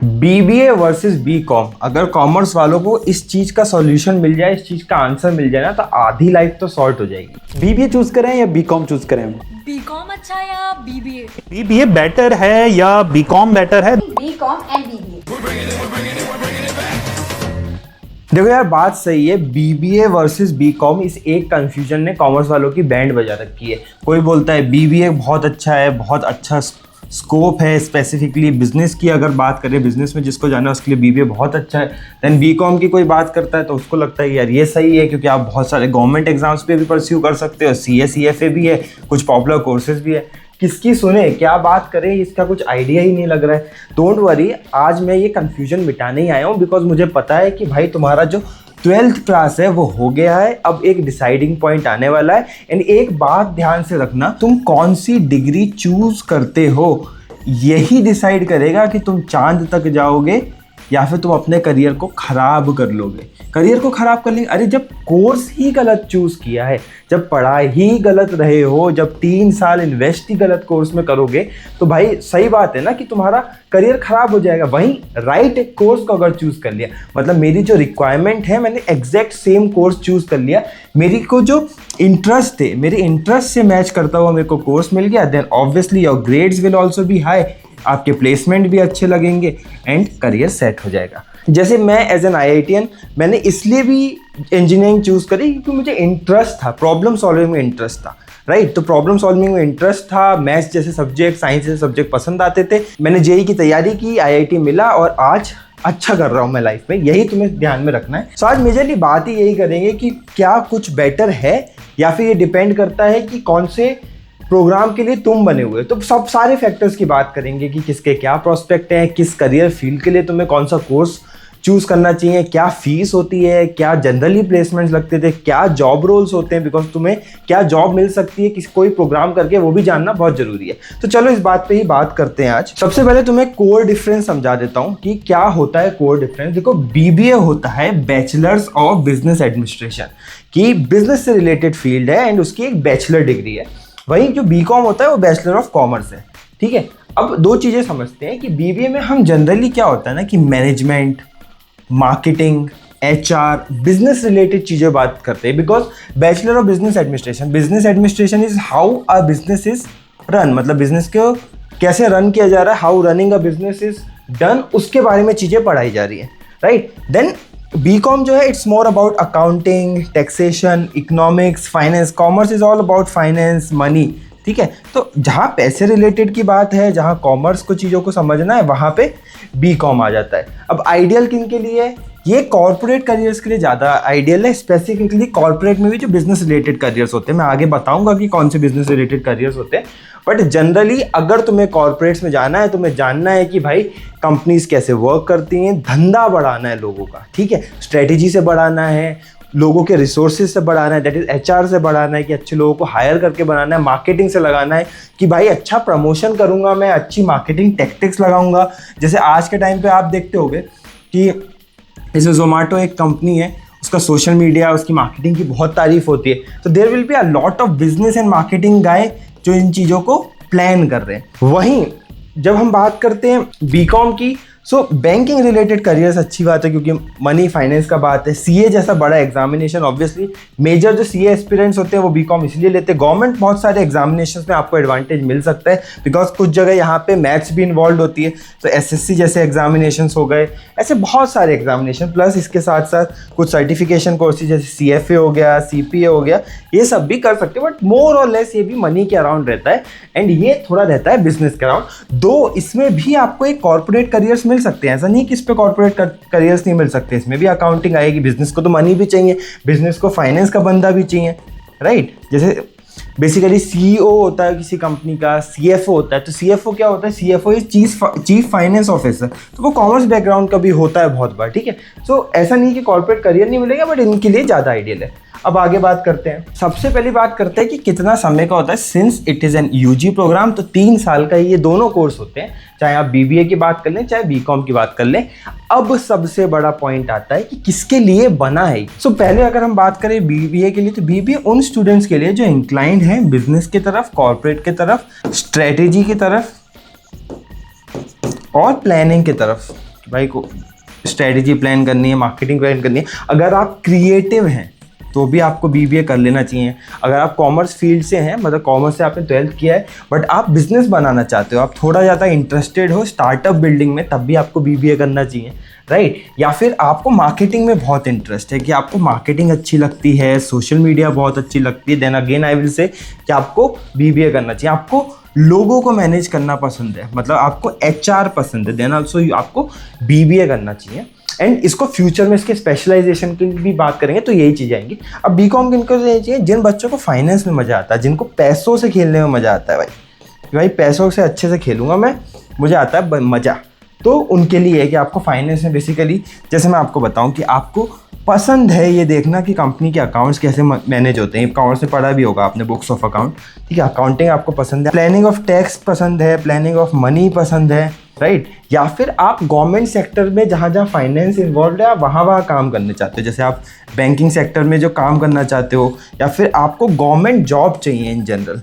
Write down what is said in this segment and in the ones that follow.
BBA versus BCom, अगर commerce वालों को इस चीज का सॉल्यूशन मिल जाए, इस चीज का आंसर मिल जाए ना, तो आधी लाइफ तो सॉर्ट हो जाएगी। बीबीए चूज करें या बीकॉम चूज करें? बीकॉम अच्छा है या बीबीए? बीबीए बेटर है या बीकॉम बेटर है? BCom and BBA. देखो यार, बात सही है। बीबीए वर्सेस बीकॉम, इस एक कंफ्यूजन ने कॉमर्स वालों की बैंड बजा रखी है। कोई बोलता है बीबीए बहुत अच्छा है, बहुत अच्छा स्कोप है, स्पेसिफिकली बिजनेस की अगर बात करें, बिजनेस में जिसको जाना है उसके लिए बीबीए बहुत अच्छा है। देन बीकॉम की कोई बात करता है तो उसको लगता है यार ये सही है, क्योंकि आप बहुत सारे गवर्नमेंट एग्जाम्स पे भी परस्यू कर सकते हो, सीए सीएफए भी है, कुछ पॉपुलर कोर्सेज भी है। किसकी सुने, क्या बात करें, इसका कुछ आइडिया ही नहीं लग रहा है। डोंट वरी, आज मैं ये कन्फ्यूजन मिटाने ही आया हूँ, बिकॉज मुझे पता है कि भाई तुम्हारा जो 12th क्लास है वो हो गया है। अब एक डिसाइडिंग पॉइंट आने वाला है। एंड एक बात ध्यान से रखना, तुम कौन सी डिग्री चूज करते हो यही डिसाइड करेगा कि तुम चांद तक जाओगे या फिर तुम अपने करियर को खराब कर लोगे। करियर को खराब कर लेंगे, अरे जब कोर्स ही गलत चूज किया है, जब पढ़ाई ही गलत रहे हो, जब 3 साल इन्वेस्ट ही गलत कोर्स में करोगे, तो भाई सही बात है ना कि तुम्हारा करियर खराब हो जाएगा। वहीं राइट एक कोर्स को अगर चूज कर लिया, मतलब मेरी जो रिक्वायरमेंट है, मैंने एग्जैक्ट सेम कोर्स चूज कर लिया, मेरी को जो इंटरेस्ट है, मेरे इंटरेस्ट से मैच करता हुआ मेरे को कोर्स मिल गया, then obviously your grades will also be high, आपके प्लेसमेंट भी अच्छे लगेंगे एंड करियर सेट हो जाएगा। जैसे मैं एज एन IITian, मैंने इसलिए भी इंजीनियरिंग चूज करी क्योंकि मुझे इंटरेस्ट था, प्रॉब्लम सॉल्विंग में इंटरेस्ट था, राइट। तो प्रॉब्लम सॉल्विंग में इंटरेस्ट था, मैथ्स जैसे सब्जेक्ट, साइंस जैसे सब्जेक्ट पसंद आते थे। मैंने जेईई की तैयारी की, IIT मिला और आज अच्छा कर रहा हूँ मैं लाइफ में। यही तुम्हें ध्यान में रखना है। सो आज मेजरली बात ही यही करेंगे कि क्या कुछ बेटर है, या फिर ये डिपेंड करता है कि कौन से प्रोग्राम के लिए तुम बने हुए। तो सब सारे फैक्टर्स की बात करेंगे कि किसके क्या प्रोस्पेक्ट हैं, किस करियर फील्ड के लिए तुम्हें कौन सा कोर्स चूज करना चाहिए, क्या फीस होती है, क्या जनरली प्लेसमेंट्स लगते थे, क्या जॉब रोल्स होते हैं, बिकॉज तुम्हें क्या जॉब मिल सकती है किसी कोई प्रोग्राम करके, वो भी जानना बहुत जरूरी है। तो चलो इस बात पे ही बात करते हैं आज। सबसे पहले तुम्हें कोर डिफरेंस समझा देता हूँ कि क्या होता है कोर डिफरेंस। देखो, बीबीए होता है बैचलर्स ऑफ बिजनेस एडमिनिस्ट्रेशन, की बिजनेस से रिलेटेड फील्ड है एंड उसकी एक बैचलर डिग्री है। वहीं जो बीकॉम होता है वो बैचलर ऑफ कॉमर्स है, ठीक है। अब दो चीज़ें समझते हैं कि बीबीए में हम जनरली क्या होता है ना कि management, marketing, HR, business related चीज़ें बात करते हैं। Because bachelor of business administration is how a business is run, मतलब बिजनेस को कैसे रन किया जा रहा है, how running a business is done, उसके बारे में चीज़ें पढ़ाई जा रही है, राइट। देन बीकॉम जो है it's more about accounting, taxation, economics, finance. Commerce is all about finance, money, ठीक है। तो जहाँ पैसे रिलेटेड की बात है, जहाँ कॉमर्स को चीज़ों को समझना है, वहाँ पे बीकॉम आ जाता है। अब आइडियल किन के लिए है? ये कॉर्पोरेट करियर्स के लिए ज़्यादा आइडियल है, स्पेसिफिकली कॉर्पोरेट में भी जो बिजनेस रिलेटेड करियर्स होते हैं। मैं आगे बताऊंगा कि कौन से बिजनेस रिलेटेड करियर्स होते हैं, बट जनरली अगर तुम्हें कॉर्पोरेट्स में जाना है, तुम्हें जानना है कि भाई कंपनीज कैसे वर्क करती हैं, धंधा बढ़ाना है लोगों का, ठीक है, स्ट्रेटेजी से बढ़ाना है, लोगों के रिसोर्सेज से बढ़ाना है, दैट इज HR से बढ़ाना है कि अच्छे लोगों को हायर करके बनाना है, मार्केटिंग से लगाना है कि भाई अच्छा प्रमोशन करूंगा मैं, अच्छी मार्केटिंग टैक्टिक्स लगाऊंगा। जैसे आज के टाइम पे आप देखते होंगे कि जैसे जोमेटो एक कंपनी है, उसका सोशल मीडिया, उसकी मार्केटिंग की बहुत तारीफ होती है। तो there will be a lot of business and marketing guy जो इन चीज़ों को प्लान कर रहे हैं। वहीं जब हम बात करते हैं बीकॉम की, सो बैंकिंग रिलेटेड करियर्स अच्छी बात है क्योंकि मनी फाइनेंस का बात है। सीए जैसा बड़ा एग्जामिनेशन, ऑब्वियसली मेजर जो सीए एस्पिरेंट्स होते हैं वो बीकॉम इसलिए लेते हैं। गवर्नमेंट बहुत सारे एग्जामिनेशंस में आपको एडवांटेज मिल सकता है, बिकॉज कुछ जगह यहाँ पे मैथ्स भी इन्वॉल्व होती है। तो SSC जैसे एग्जामिनेशंस हो गए, ऐसे बहुत सारे एग्जामिनेशन, प्लस इसके साथ साथ कुछ सर्टिफिकेशन कोर्सेज जैसे CFA हो गया, CPA हो गया, ये सब भी कर सकते हैं। बट मोर और लेस ये भी मनी के अराउंड रहता है एंड ये थोड़ा रहता है बिजनेस के अराउंड। दो इसमें भी आपको एक कॉर्पोरेट करियर्स मिल सकते हैं, ऐसा नहीं कि इस पे कॉर्पोरेट करियर्स नहीं मिल सकते। इसमें भी अकाउंटिंग आएगी, बिजनेस को तो मनी भी चाहिए, बिजनेस को फाइनेंस का बंदा भी चाहिए, राइट। जैसे बेसिकली CEO होता है किसी कंपनी का, CFO होता है। तो CFO क्या होता है? CFO is chief finance officer, तो वो कॉमर्स बैकग्राउंड का भी होता है बहुत बार, ठीक है। सो ऐसा नहीं कि कॉर्पोरेट करियर नहीं मिलेगा, बट इनके लिए ज़्यादा आइडियल है। अब आगे बात करते हैं। सबसे पहली बात करते हैं कि कितना समय का होता है। Since it is an UG programme, तो 3 साल का ये दोनों कोर्स होते हैं, चाहे आप BBA की बात कर लें, चाहे बीकॉम की बात कर लें। अब सबसे बड़ा पॉइंट आता है कि किसके लिए बना है। सो पहले अगर हम बात करें BBA के लिए, तो BBA उन स्टूडेंट्स के लिए जो इंक्लाइंड हैं बिजनेस की तरफ, कॉर्पोरेट की तरफ, स्ट्रेटेजी की तरफ और प्लानिंग की तरफ। भाई को स्ट्रेटेजी प्लान करनी है, मार्केटिंग प्लान करनी है। अगर आप क्रिएटिव हैं तो भी आपको बीबीए कर लेना चाहिए। अगर आप कॉमर्स फील्ड से हैं, मतलब कॉमर्स से आपने 12th किया है बट आप बिजनेस बनाना चाहते हो, आप थोड़ा ज़्यादा इंटरेस्टेड हो स्टार्टअप बिल्डिंग में, तब भी आपको बीबीए करना चाहिए, राइट। या फिर आपको मार्केटिंग में बहुत इंटरेस्ट है कि आपको मार्केटिंग अच्छी लगती है, सोशल मीडिया बहुत अच्छी लगती है, then again I will say कि आपको बीबीए करना चाहिए। आपको लोगों को मैनेज करना पसंद है, मतलब आपको एचआर पसंद है, देन ऑल्सो आपको बीबीए करना चाहिए। एंड इसको फ्यूचर में इसके स्पेशलाइजेशन की भी बात करेंगे तो यही चीज़ें आएंगी। अब बीकॉम किनको लेना चाहिए? जिन बच्चों को फाइनेंस में मज़ा आता है, जिनको पैसों से खेलने में मज़ा आता है, भाई पैसों से अच्छे से खेलूँगा मैं, मुझे आता है मज़ा, तो उनके लिए है कि आपको फाइनेंस में बेसिकली, जैसे मैं आपको बताऊं कि आपको पसंद है ये देखना कि कंपनी के अकाउंट्स कैसे मैनेज होते हैं। अकाउंट्स में पढ़ा भी होगा आपने, बुक्स ऑफ अकाउंट, ठीक है। अकाउंटिंग आपको पसंद है, प्लानिंग ऑफ टैक्स पसंद है, प्लानिंग ऑफ मनी पसंद है, राइट। या फिर आप गवर्नमेंट सेक्टर में जहाँ जहाँ फाइनेंस इन्वॉल्व है आप वहाँ काम करना चाहते हो, जैसे आप बैंकिंग सेक्टर में जो काम करना चाहते हो, या फिर आपको गवर्नमेंट जॉब चाहिए इन जनरल,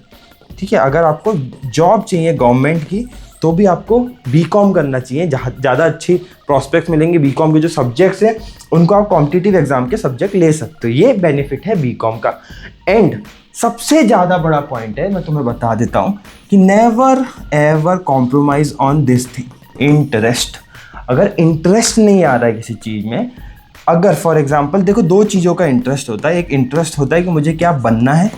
ठीक है। अगर आपको जॉब चाहिए गवर्नमेंट की तो भी आपको बीकॉम करना चाहिए, जहाँ ज़्यादा अच्छी प्रॉस्पेक्ट्स मिलेंगे। बीकॉम के जो सब्जेक्ट्स हैं उनको आप कॉम्पिटिटिव एग्जाम के सब्जेक्ट ले सकते हो, ये बेनिफिट है बीकॉम का। एंड सबसे ज़्यादा बड़ा पॉइंट है, मैं तुम्हें बता देता हूँ कि never ever compromise on this thing, interest. अगर इंटरेस्ट नहीं आ रहा है किसी चीज़ में, अगर फॉर एग्जांपल देखो, दो चीज़ों का इंटरेस्ट होता है। एक इंटरेस्ट होता है कि मुझे क्या बनना है,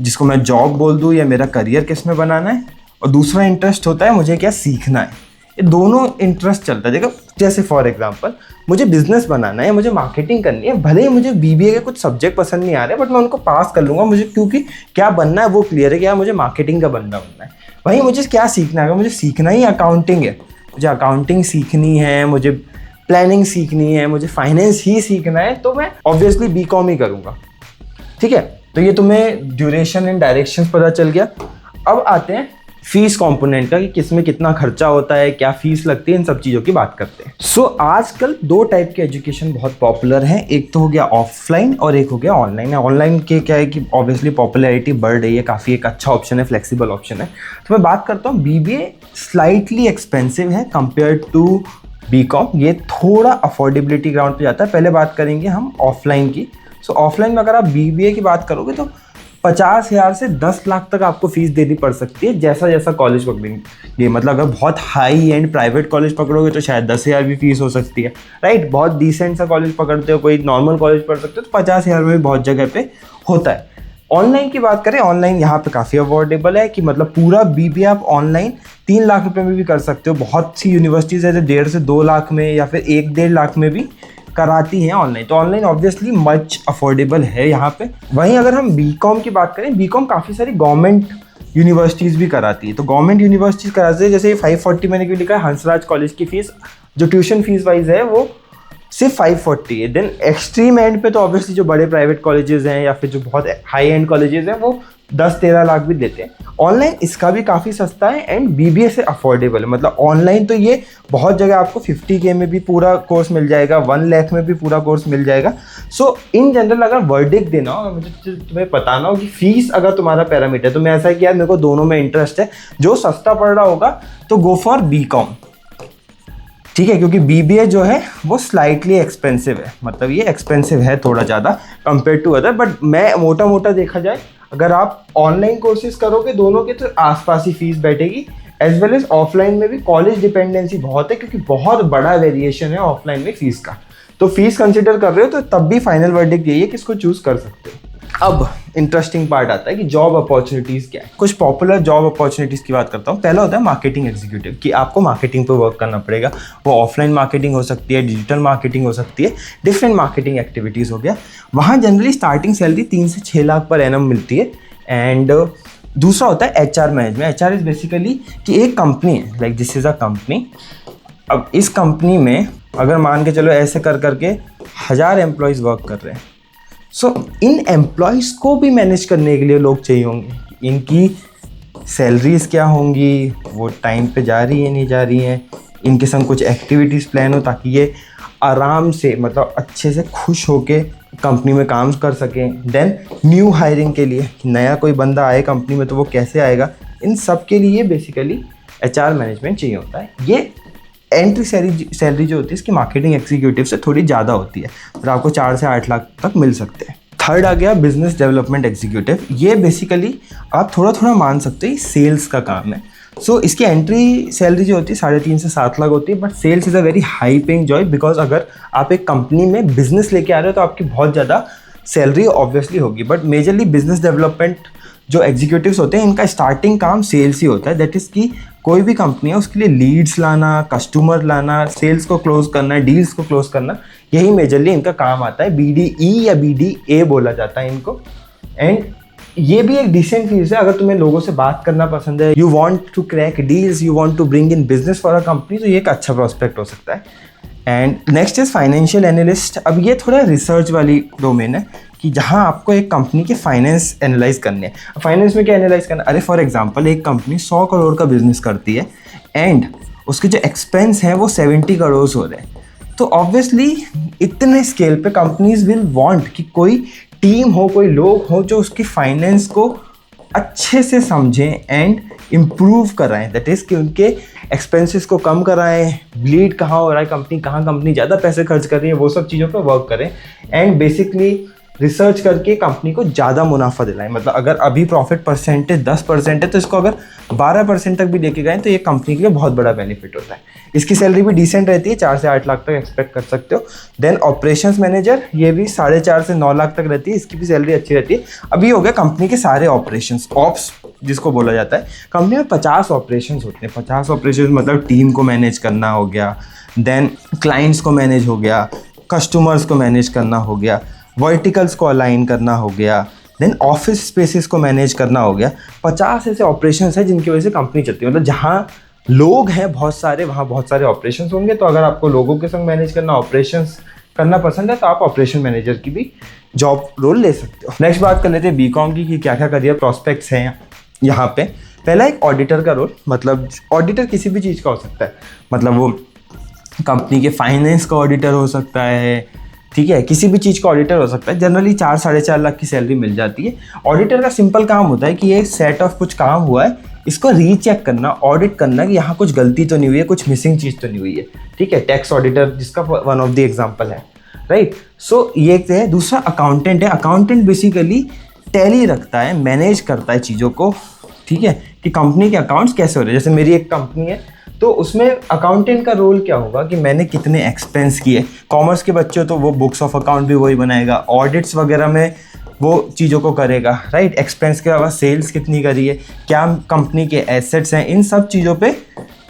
जिसको मैं जॉब बोल दूँ, या मेरा करियर किस में बनाना है, और दूसरा इंटरेस्ट होता है मुझे क्या सीखना है। ये दोनों इंटरेस्ट चलता है। देखो जैसे फॉर एग्जांपल मुझे बिजनेस बनाना है, मुझे मार्केटिंग करनी है, भले ही मुझे बीबीए के कुछ सब्जेक्ट पसंद नहीं आ रहे बट मैं उनको पास कर लूँगा, मुझे क्योंकि क्या बनना है वो क्लियर है कि यार मुझे मार्केटिंग का बनना है। वहीं मुझे क्या सीखना है, मुझे सीखना ही अकाउंटिंग है, मुझे अकाउंटिंग सीखनी है, मुझे प्लानिंग सीखनी है, मुझे फाइनेंस ही सीखना है, तो मैं ऑब्वियसली बीकॉम ही करूँगा, ठीक है। तो ये तुम्हें ड्यूरेशन एंड डायरेक्शंस पता चल गया। अब आते हैं फीस कंपोनेंट का, कि किसमें कितना खर्चा होता है, क्या फीस लगती है, इन सब चीज़ों की बात करते हैं। सो आजकल दो टाइप के एजुकेशन बहुत पॉपुलर हैं, एक तो हो गया ऑफलाइन और एक हो गया ऑनलाइन। ऑनलाइन के क्या है कि ऑब्वियसली पॉपुलैरिटी बढ़ रही है, काफ़ी एक अच्छा ऑप्शन है, फ्लेक्सिबल ऑप्शन है। तो मैं बात करता हूँ बीबीए स्लाइटली एक्सपेंसिव है कंपेयर टू बीकॉम, ये थोड़ा अफोर्डेबिलिटी ग्राउंड पे जाता है। पहले बात करेंगे हम ऑफलाइन की। सो ऑफलाइन में अगर आप बीबीए की बात करोगे तो 50,000 से 10 लाख तक आपको फीस देनी पड़ सकती है, जैसा जैसा कॉलेज पकड़ेंगे। मतलब अगर बहुत हाई एंड प्राइवेट कॉलेज पकड़ोगे तो शायद 10,000 भी फीस हो सकती है, राइट। बहुत डिसेंट सा कॉलेज पकड़ते हो, कोई नॉर्मल कॉलेज पढ़ सकते हो, तो 50,000 में भी बहुत जगह पे होता है। ऑनलाइन की बात करें, ऑनलाइन यहाँ पे काफ़ी अफोर्डेबल है कि मतलब पूरा बीबीए आप ऑनलाइन 3 लाख रुपए में भी कर सकते हो। बहुत सी यूनिवर्सिटीज़ है जो 1.5 से 2 लाख में या फिर 1-1.5 लाख में भी कराती हैं ऑनलाइन। तो ऑनलाइन ऑब्वियसली मच अफोर्डेबल है यहाँ पे। वहीं अगर हम बीकॉम की बात करें, बीकॉम काफ़ी सारी गवर्नमेंट यूनिवर्सिटीज़ भी कराती है। तो गवर्नमेंट यूनिवर्सिटीज़ कराती है, जैसे 540 मैंने क्यों लिखा है, हंसराज कॉलेज की फ़ीस जो ट्यूशन फीस वाइज है वो सिर्फ 540 है। देन एक्सट्रीम एंड पे तो ऑब्वियसली जो बड़े प्राइवेट कॉलेजेस हैं या फिर जो बहुत हाई एंड कॉलेजेस हैं वो 10-13 लाख भी देते हैं। ऑनलाइन इसका भी काफ़ी सस्ता है एंड बीबीए से अफोर्डेबल है। मतलब ऑनलाइन तो ये बहुत जगह आपको 50K में भी पूरा कोर्स मिल जाएगा, 1 लाख में भी पूरा कोर्स मिल जाएगा। सो इन जनरल अगर वर्डिक्ट देना हो, मुझे तुम्हें बताना हो कि फीस अगर तुम्हारा पैरामीटर, तो मैं ऐसा है कि यार मेरे को दोनों में इंटरेस्ट है, जो सस्ता पड़ रहा होगा तो गो फॉर बीकॉम, ठीक है। क्योंकि बीबीए जो है वो स्लाइटली एक्सपेंसिव है, मतलब ये एक्सपेंसिव है थोड़ा ज़्यादा कंपेयर टू अदर। बट मैं मोटा मोटा देखा जाए, अगर आप ऑनलाइन कोर्सेज करोगे दोनों के तो आसपास ही फीस बैठेगी, एज वेल एज ऑफलाइन में भी कॉलेज डिपेंडेंसी बहुत है, क्योंकि बहुत बड़ा वेरिएशन है ऑफलाइन में फीस का। तो फीस कंसिडर कर रहे हो तो तब भी फाइनल वर्डिक्ट यही है कि इसको चूज़ कर सकते हो। अब इंटरेस्टिंग पार्ट आता है कि जॉब अपॉर्चुनिटीज़ क्या है। कुछ पॉपुलर जॉब अपॉर्चुनिटीज़ की बात करता हूँ। पहला होता है मार्केटिंग एग्जीक्यूटिव, कि आपको मार्केटिंग पे वर्क करना पड़ेगा। वो ऑफलाइन मार्केटिंग हो सकती है, डिजिटल मार्केटिंग हो सकती है, डिफरेंट मार्केटिंग एक्टिविटीज़ हो गया। वहाँ जनरली स्टार्टिंग सैलरी 3 से 6 लाख पर एनम मिलती है। एंड दूसरा होता है HR management. HR is basically कि एक कंपनी है, like this is a company. अब इस कंपनी में अगर मान के चलो ऐसे कर करके 1000 एम्प्लॉयज़ वर्क कर रहे हैं, सो इन एम्प्लॉयज़ को भी मैनेज करने के लिए लोग चाहिए होंगे। इनकी सैलरीज़ क्या होंगी, वो टाइम पे जा रही है नहीं जा रही हैं, इनके संग कुछ एक्टिविटीज़ प्लान हो ताकि ये आराम से, मतलब अच्छे से खुश होके कंपनी में काम कर सकें। देन न्यू हायरिंग के लिए, नया कोई बंदा आए कंपनी में तो वो कैसे आएगा, इन सब के लिए बेसिकली एचआर मैनेजमेंट चाहिए होता है। ये एंट्री सैलरी जो होती है इसकी मार्केटिंग एग्जीक्यूटिव से थोड़ी ज़्यादा होती है, तो आपको 4 से 8 लाख तक मिल सकते हैं। थर्ड आ गया बिजनेस डेवलपमेंट एग्जीक्यूटिव। ये बेसिकली आप थोड़ा थोड़ा मान सकते हैं सेल्स का काम है। सो इसकी एंट्री सैलरी जो होती है 3.5 से 7 लाख होती है, but sales is a very high paying job, because अगर आप एक कंपनी में बिजनेस लेके आ रहे हो तो आपकी बहुत ज़्यादा सैलरी ऑब्वियसली होगी। बट मेजरली बिजनेस डेवलपमेंट जो एग्जीक्यूटिव्स होते हैं इनका स्टार्टिंग काम सेल्स ही होता है। दैट इज़ कि कोई भी कंपनी है उसके लिए लीड्स लाना, कस्टमर लाना, सेल्स को क्लोज करना, डील्स को क्लोज करना, यही मेजरली इनका काम आता है। BDE या BDA बोला जाता है इनको। एंड ये भी एक डिसेंट फील्ड है। अगर तुम्हें लोगों से बात करना पसंद है, you want to crack deals, you want to bring in business for a company, तो ये एक अच्छा प्रोस्पेक्ट हो सकता है। And next is financial analyst. अब ये थोड़ा रिसर्च वाली डोमेन है कि जहाँ आपको एक कंपनी के फाइनेंस एनालाइज करने हैं। फाइनेंस में क्या एनालाइज करना? अरे फॉर एग्जांपल एक कंपनी 100 करोड़ का बिजनेस करती है एंड उसके जो एक्सपेंस हैं वो 70 करोड़ हो रहे हैं, तो ऑब्वियसली इतने स्केल पे कंपनीज विल वांट कि कोई टीम हो, कोई लोग हो जो उसकी फाइनेंस को अच्छे से समझें एंड इम्प्रूव कराएं। दैट इज़ कि उनके एक्सपेंसेस को कम कराएं, ब्लीड कहाँ हो रहा है कंपनी ज़्यादा पैसे खर्च कर रही है, वो सब चीज़ों पर वर्क करें एंड बेसिकली रिसर्च करके कंपनी को ज़्यादा मुनाफा दिलाएं। मतलब अगर अभी प्रॉफिट परसेंटेज 10% है तो इसको अगर 12% तक भी लेके गए तो ये कंपनी के लिए बहुत बड़ा बेनिफिट होता है। इसकी सैलरी भी डिसेंट रहती है, 4 से 8 लाख तक एक्सपेक्ट कर सकते हो। देन ऑपरेशंस मैनेजर, ये भी 4.5 से 9 लाख तक रहती है, इसकी भी सैलरी अच्छी रहती है। अभी हो गया कंपनी के सारे ऑपरेशंस, ऑप्स जिसको बोला जाता है। कंपनी में 50 ऑपरेशंस होते हैं। 50 ऑपरेशंस मतलब टीम को मैनेज करना हो गया, देन क्लाइंट्स को मैनेज हो गया, कस्टमर्स को मैनेज करना हो गया, वर्टिकल्स को अलाइन करना हो गया, देन ऑफिस स्पेसेस को मैनेज करना हो गया। 50 ऐसे ऑपरेशंस हैं जिनकी वजह से कंपनी चलती है। मतलब जहाँ लोग हैं बहुत सारे, वहाँ बहुत सारे ऑपरेशंस होंगे। तो अगर आपको लोगों के संग मैनेज करना, ऑपरेशंस करना पसंद है तो आप ऑपरेशन मैनेजर की भी जॉब रोल ले सकते हो। नेक्स्ट बात कर लेते हैं बीकॉम की कि क्या क्या करियर प्रॉस्पेक्ट्स हैं यहाँ पे। पहला एक ऑडिटर का रोल, मतलब ऑडिटर किसी भी चीज़ का हो सकता है। मतलब वो कंपनी के फाइनेंस का ऑडिटर हो सकता है, ठीक है, किसी भी चीज़ का ऑडिटर हो सकता है। जनरली 4 साढ़े 4 लाख की सैलरी मिल जाती है। ऑडिटर का सिंपल काम होता है कि ये सेट ऑफ कुछ काम हुआ है, इसको रीचेक करना, ऑडिट करना कि यहाँ कुछ गलती तो नहीं हुई है, कुछ मिसिंग चीज़ तो नहीं हुई है, ठीक है। टैक्स ऑडिटर जिसका वन ऑफ द एग्जांपल है, राइट। सो ये एक है। दूसरा अकाउंटेंट है। अकाउंटेंट बेसिकली टैली रखता है, मैनेज करता है चीज़ों को, ठीक है, कि कंपनी के अकाउंट्स कैसे हो रहे हैं। जैसे मेरी एक कंपनी है तो उसमें अकाउंटेंट का रोल क्या होगा कि मैंने कितने एक्सपेंस किए। कॉमर्स के बच्चे हो तो वो बुक्स ऑफ अकाउंट भी वही बनाएगा, ऑडिट्स वगैरह में वो चीज़ों को करेगा, राइट। एक्सपेंस के अलावा सेल्स कितनी करी है, क्या कंपनी के एसेट्स हैं, इन सब चीज़ों पे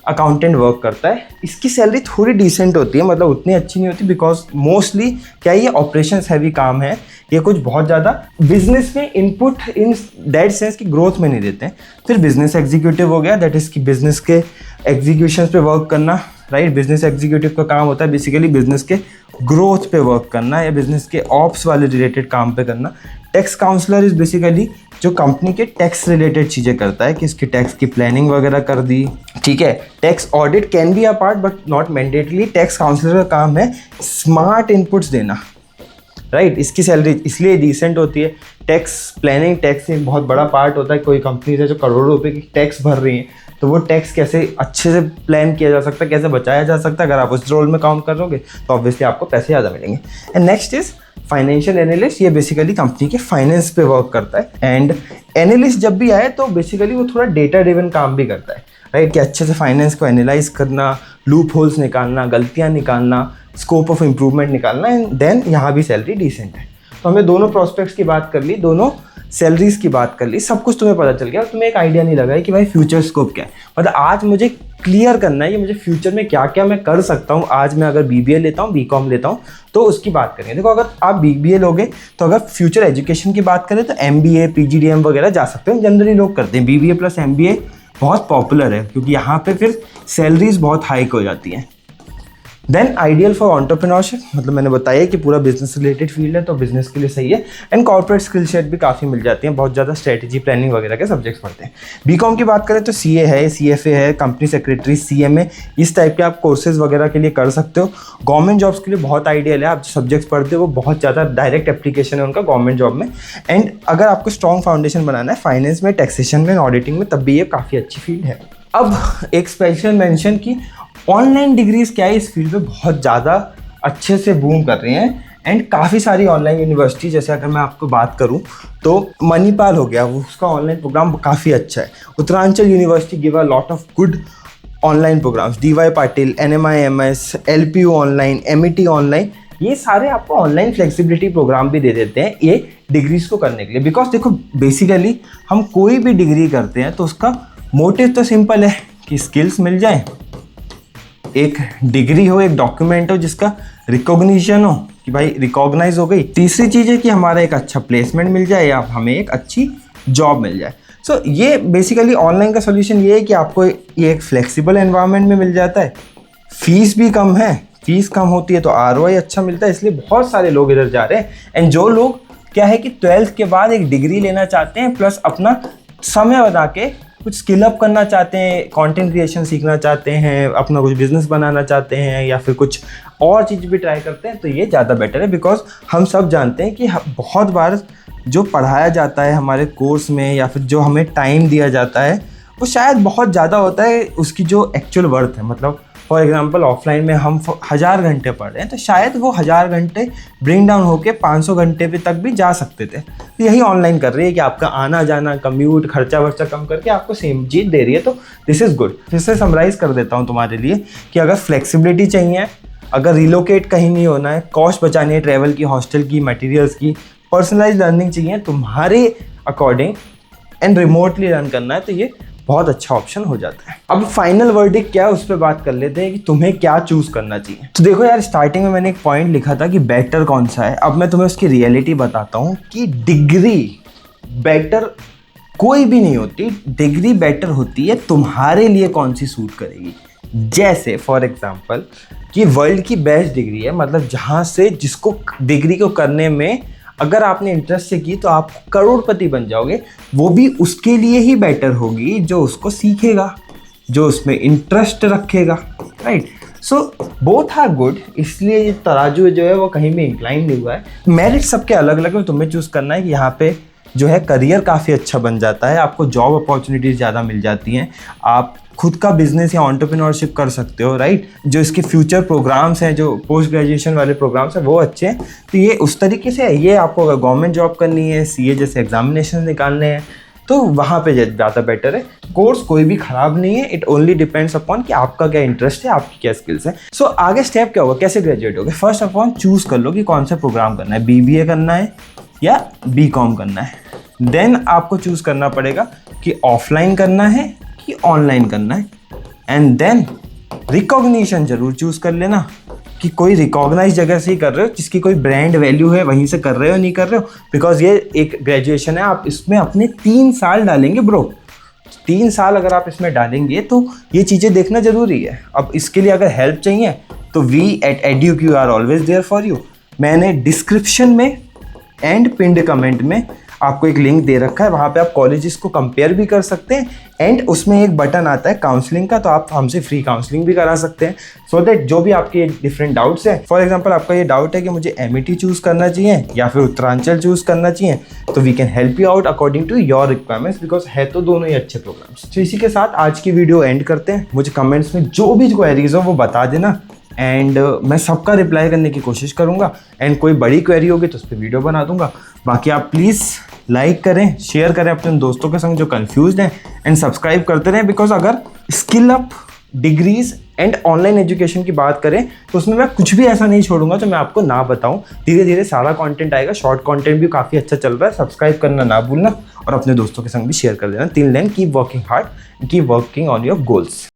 अकाउंटेंट वर्क करता है। इसकी सैलरी थोड़ी डिसेंट होती है, मतलब उतनी अच्छी नहीं होती, बिकॉज मोस्टली क्या ये ऑपरेशंस हैवी काम है। ये कुछ बहुत ज़्यादा बिजनेस में इनपुट इन दैट सेंस की ग्रोथ में नहीं देते हैं। फिर बिजनेस एग्जीक्यूटिव हो गया, दैट इज़ कि बिजनेस के एग्जीक्यूशन पे वर्क करना, राइट। बिजनेस एग्जीक्यूटिव का काम होता है बेसिकली बिजनेस के ग्रोथ पे वर्क करना या बिजनेस के ऑप्स वाले रिलेटेड काम पे करना। टैक्स काउंसलर इज़ बेसिकली जो कंपनी के टैक्स रिलेटेड चीज़ें करता है कि इसकी टैक्स की प्लानिंग वगैरह कर दी, ठीक है। Tax audit can be a part but not mandatory. Tax counsellor का काम है स्मार्ट इनपुट्स देना, राइट। इसकी सैलरी इसलिए डिसेंट होती है। टैक्स प्लानिंग, टैक्स एक बहुत बड़ा पार्ट होता है। कोई कंपनी है जो करोड़ों रुपए की टैक्स भर रही है, तो वो टैक्स कैसे अच्छे से प्लान किया जा सकता है, कैसे बचाया जा सकता है। अगर आप उस रोल में काम करोगे तो ऑब्वियसली आपको पैसे ज़्यादा मिलेंगे। And next is financial analyst. ये बेसिकली कंपनी के फाइनेंस पे वर्क करता है। एंड एनालिस्ट जब भी आए तो बेसिकली वो थोड़ा डेटा ड्रिवन काम भी करता है, राइट, कि अच्छे से फाइनेंस को एनालाइज करना, लूप होल्स निकालना, गलतियाँ निकालना, स्कोप ऑफ इम्प्रूवमेंट निकालना। एंड देन यहाँ भी सैलरी डिसेंट है। तो हमने दोनों प्रॉस्पेक्ट्स की बात कर ली, दोनों सैलरीज की बात कर ली, सब कुछ तुम्हें पता चल गया। तुम्हें एक आइडिया नहीं लगा है कि भाई फ्यूचर स्कोप क्या है। मतलब आज मुझे क्लियर करना है कि मुझे फ्यूचर में क्या क्या मैं कर सकता हूँ। आज मैं अगर BBA लेता हूँ, BCom लेता हूँ, तो उसकी बात करेंगे। देखो अगर आप BBA लोगे तो अगर फ्यूचर एजुकेशन की बात करें तो MBA, PGDM वगैरह जा सकते हैं। जनरली लोग करते हैं। BBA प्लस MBA बहुत पॉपुलर है क्योंकि यहाँ पे फिर सैलरीज बहुत हाइक हो जाती हैं। देन आइडियल फॉर एंटरप्रेन्योरशिप, मतलब मैंने बताया कि पूरा बिजनेस रिलेटेड फील्ड है तो बिजनेस के लिए सही है। एंड कॉर्पोरेट स्किल सेट भी काफ़ी मिल जाती हैं, बहुत ज़्यादा स्ट्रेटेजी प्लानिंग वगैरह के सब्जेक्ट्स पढ़ते हैं। BCom की बात करें तो CA है, CFA है, कंपनी सेक्रेटरी, CMA, इस टाइप के आप कोर्सेज वगैरह के लिए कर सकते हो। गवर्नमेंट जॉब्स के लिए बहुत आइडियल है। आप जो सब्जेक्ट्स पढ़ते हो वो बहुत ज़्यादा डायरेक्ट एप्लीकेशन है उनका गवर्नमेंट जॉब में। एंड अगर आपको स्ट्रॉन्ग फाउंडेशन बनाना है फाइनेंस में, टैक्सेशन में, ऑडिटिंग में, तब भी ये काफ़ी अच्छी फील्ड है। अब एक स्पेशल मेंशन की ऑनलाइन डिग्रीज क्या है, इस फील्ड में बहुत ज़्यादा अच्छे से बूम कर रही हैं एंड काफ़ी सारी ऑनलाइन यूनिवर्सिटी, जैसे अगर मैं आपको बात करूं तो मणिपाल हो गया, वो उसका ऑनलाइन प्रोग्राम काफ़ी अच्छा है। Uttaranchal university give a lot of good online programs, DY Patil, NMIMS, LPU online, MET online, ये सारे आपको ऑनलाइन फ्लेक्सिबिलिटी प्रोग्राम भी दे देते हैं ये डिग्रीज को करने के लिए। बिकॉज देखो बेसिकली हम कोई भी डिग्री करते हैं तो उसका मोटिव तो सिंपल है कि स्किल्स मिल जाए, एक डिग्री हो, एक डॉक्यूमेंट हो जिसका रिकॉग्निशन हो कि भाई रिकॉग्नाइज हो गई। तीसरी चीज़ है कि हमारा एक अच्छा प्लेसमेंट मिल जाए या हमें एक अच्छी जॉब मिल जाए। सो ये बेसिकली ऑनलाइन का सोल्यूशन ये है कि आपको ये एक फ्लेक्सिबल एनवायरनमेंट में मिल जाता है, फीस भी कम है, फीस कम होती है तो ROI अच्छा मिलता है, इसलिए बहुत सारे लोग इधर जा रहे हैं। एंड जो लोग क्या है कि 12th के बाद एक डिग्री लेना चाहते हैं प्लस अपना समय बना के कुछ स्किल अप करना चाहते हैं, कंटेंट क्रिएशन सीखना चाहते हैं, अपना कुछ बिजनेस बनाना चाहते हैं या फिर कुछ और चीज़ भी ट्राई करते हैं, तो ये ज़्यादा बेटर है। बिकॉज हम सब जानते हैं कि बहुत बार जो पढ़ाया जाता है हमारे कोर्स में या फिर जो हमें टाइम दिया जाता है वो शायद बहुत ज़्यादा होता है उसकी जो एक्चुअल वर्थ है। मतलब फॉर एग्जांपल ऑफलाइन में हम 1000 घंटे पढ़ रहे हैं तो शायद वो 1000 घंटे ब्रिंग डाउन होके 500 घंटे पे तक भी जा सकते थे। तो यही ऑनलाइन कर रही है कि आपका आना जाना, कम्यूट, खर्चा वर्चा कम करके आपको सेम चीज़ दे रही है, तो दिस इज़ गुड। फिर से समराइज़ कर देता हूँ तुम्हारे लिए कि अगर फ्लेक्सिबिलिटी चाहिए, अगर रिलोकेट कहीं नहीं होना है, कॉस्ट बचानी है ट्रैवल की, हॉस्टल की, मटेरियल्स की, पर्सनलाइज लर्निंग चाहिए तुम्हारे अकॉर्डिंग एंड रिमोटली रन करना है, तो ये बहुत अच्छा ऑप्शन हो जाता है। अब फाइनल वर्डिक्ट क्या है उस पर बात कर लेते हैं कि तुम्हें क्या चूज़ करना चाहिए। तो देखो यार, स्टार्टिंग में मैंने एक पॉइंट लिखा था कि बेटर कौन सा है। अब मैं तुम्हें उसकी रियलिटी बताता हूँ कि डिग्री बेटर कोई भी नहीं होती, डिग्री बेटर होती है तुम्हारे लिए कौन सी सूट करेगी। जैसे फॉर एग्जाम्पल कि वर्ल्ड की बेस्ट डिग्री है, मतलब जहाँ से जिसको डिग्री को करने में अगर आपने इंटरेस्ट से की तो आप करोड़पति बन जाओगे, वो भी उसके लिए ही बेटर होगी जो उसको सीखेगा, जो उसमें इंटरेस्ट रखेगा, right. So both are good, इसलिए ये तराजू जो है वो कहीं भी इंक्लाइन नहीं हुआ है। मेरिट सबके अलग अलग है, तुम्हें चूज़ करना है कि यहाँ पे जो है करियर काफ़ी अच्छा बन जाता है, आपको जॉब अपॉर्चुनिटीज़ ज़्यादा मिल जाती हैं, आप खुद का बिजनेस या एंटरप्रेन्योरशिप कर सकते हो, राइट। जो इसके फ्यूचर प्रोग्राम्स हैं, जो पोस्ट ग्रेजुएशन वाले प्रोग्राम्स हैं वो अच्छे हैं। तो ये उस तरीके से है, ये आपको अगर गवर्नमेंट जॉब करनी है, CA जैसे एग्जामिनेशन निकालने हैं तो वहाँ पे ज़्यादा बेटर है। कोर्स कोई भी ख़राब नहीं है, इट ओनली डिपेंड्स अपॉन कि आपका क्या इंटरेस्ट है, आपकी क्या स्किल्स है। सो आगे स्टेप क्या होगा, कैसे ग्रेजुएट होगे। फर्स्ट ऑफ ऑल चूज़ कर लो कि कौन सा प्रोग्राम करना है, BBA करना है या BCom करना है। देन आपको चूज़ करना पड़ेगा कि ऑफलाइन करना है कि ऑनलाइन करना है। एंड देन रिकॉग्निशन जरूर चूज़ कर लेना कि कोई रिकॉग्नाइज जगह से ही कर रहे हो, जिसकी कोई ब्रांड वैल्यू है, वहीं से कर रहे हो नहीं कर रहे हो। बिकॉज ये एक ग्रेजुएशन है, आप इसमें अपने 3 साल डालेंगे ब्रो, 3 साल अगर आप इसमें डालेंगे तो ये चीज़ें देखना ज़रूरी है। अब इसके लिए अगर हेल्प चाहिए तो we@eduq are always there for you. मैंने डिस्क्रिप्शन में एंड पिंड कमेंट में आपको एक लिंक दे रखा है, वहाँ पे आप कॉलेजेस को कंपेयर भी कर सकते हैं एंड उसमें एक बटन आता है काउंसलिंग का, तो आप हमसे फ्री काउंसलिंग भी करा सकते हैं। सो दैट जो भी आपके डिफरेंट डाउट्स हैं, फॉर एग्जांपल आपका ये डाउट है कि मुझे MET चूज़ करना चाहिए या फिर उत्तरांचल चूज़ करना चाहिए, तो we can help you out according to your requirements, because है तो दोनों ही अच्छे प्रोग्राम्स। तो इसी के साथ आज की वीडियो एंड करते हैं। मुझे कमेंट्स में जो भी क्वेरीज हो वो बता देना एंड मैं सबका रिप्लाई करने की कोशिश करूँगा। एंड कोई बड़ी क्वेरी होगी तो उस पर वीडियो बना दूंगा। बाकी आप प्लीज़ लाइक करें, शेयर करें अपने दोस्तों के संग जो कंफ्यूज्ड हैं, एंड सब्सक्राइब करते रहें। बिकॉज अगर skill up, degrees and online education की बात करें तो उसमें मैं कुछ भी ऐसा नहीं छोड़ूंगा जो मैं आपको ना बताऊं। धीरे धीरे सारा कंटेंट आएगा, शॉर्ट कंटेंट भी काफ़ी अच्छा चल रहा है। सब्सक्राइब करना ना भूलना और अपने दोस्तों के संग भी शेयर कर देना। Till then keep working hard, keep working on your goals.